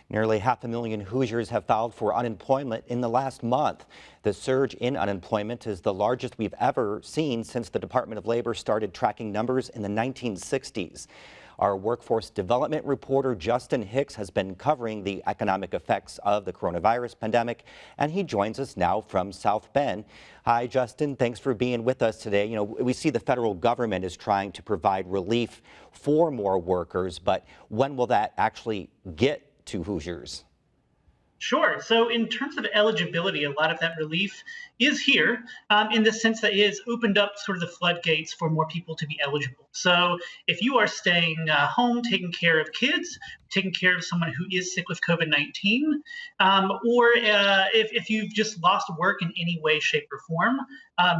Nearly 500,000 Hoosiers have filed for unemployment in the last month. The surge in unemployment is the largest we've ever seen since the Department of Labor started tracking numbers in the 1960s. Our workforce development reporter Justin Hicks has been covering the economic effects of the coronavirus pandemic, and he joins us now from South Bend. Hi, Justin. Thanks for being with us today. We see the federal government is trying to provide relief for more workers, but when will that actually get to Hoosiers? Sure. So, in terms of eligibility, a lot of that relief is here in the sense that it has opened up sort of the floodgates for more people to be eligible. So, if you are staying home, taking care of kids, taking care of someone who is sick with COVID-19, or if you've just lost work in any way, shape, or form,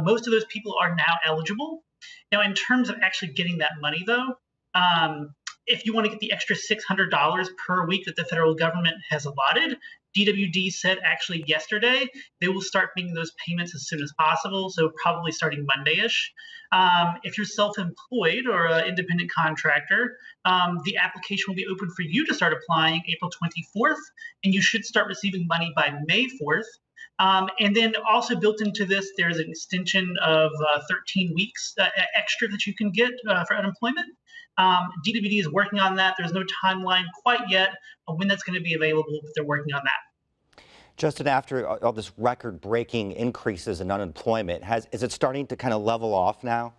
most of those people are now eligible. Now, in terms of actually getting that money, though, if you want to get the extra $600 per week that the federal government has allotted, DWD said actually yesterday they will start making those payments as soon as possible, so probably starting Monday-ish. If you're self-employed or an independent contractor, the application will be open for you to start applying April 24th, and you should start receiving money by May 4th. And then also built into this, there's an extension of 13 weeks extra that you can get for unemployment. DWD is working on that. There's no timeline quite yet on when that's going to be available, but they're working on that. Justin, after all this record-breaking increases in unemployment, is it starting to kind of level off now?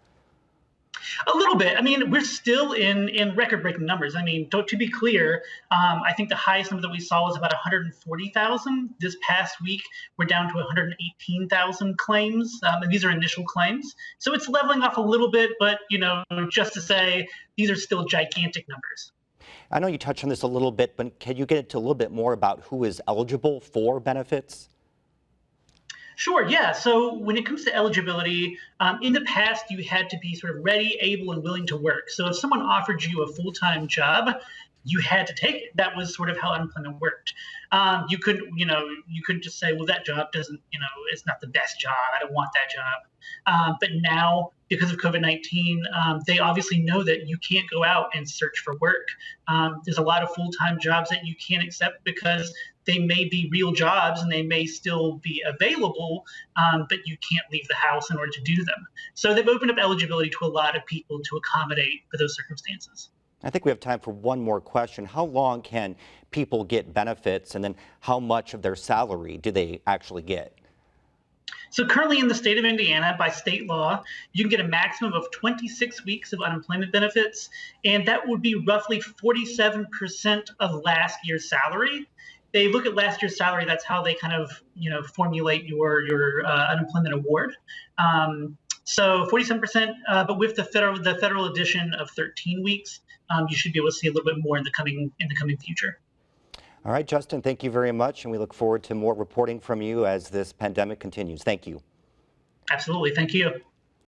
A little bit. I mean, we're still in record-breaking numbers. I mean, to be clear, I think the highest number that we saw was about 140,000. This past week, we're down to 118,000 claims, and these are initial claims. So it's leveling off a little bit, but, just to say, these are still gigantic numbers. I know you touched on this a little bit, but can you get into a little bit more about who is eligible for benefits? Sure, yeah. So when it comes to eligibility, in the past, you had to be sort of ready, able, and willing to work. So if someone offered you a full-time job, you had to take it. That was sort of how unemployment worked. You couldn't just say, well, that job doesn't, it's not the best job. I don't want that job. But now, because of COVID-19, they obviously know that you can't go out and search for work. There's a lot of full-time jobs that you can't accept because they may be real jobs and they may still be available, but you can't leave the house in order to do them. So they've opened up eligibility to a lot of people to accommodate for those circumstances. I think we have time for one more question. How long can people get benefits, and then how much of their salary do they actually get? So currently in the state of Indiana, by state law, you can get a maximum of 26 weeks of unemployment benefits, and that would be roughly 47% of last year's salary. They look at last year's salary. That's how they kind of, formulate your unemployment award. So 47%, but with the federal edition of 13 weeks, you should be able to see a little bit more in the coming future. All right, Justin, thank you very much, and we look forward to more reporting from you as this pandemic continues. Thank you. Absolutely. Thank you.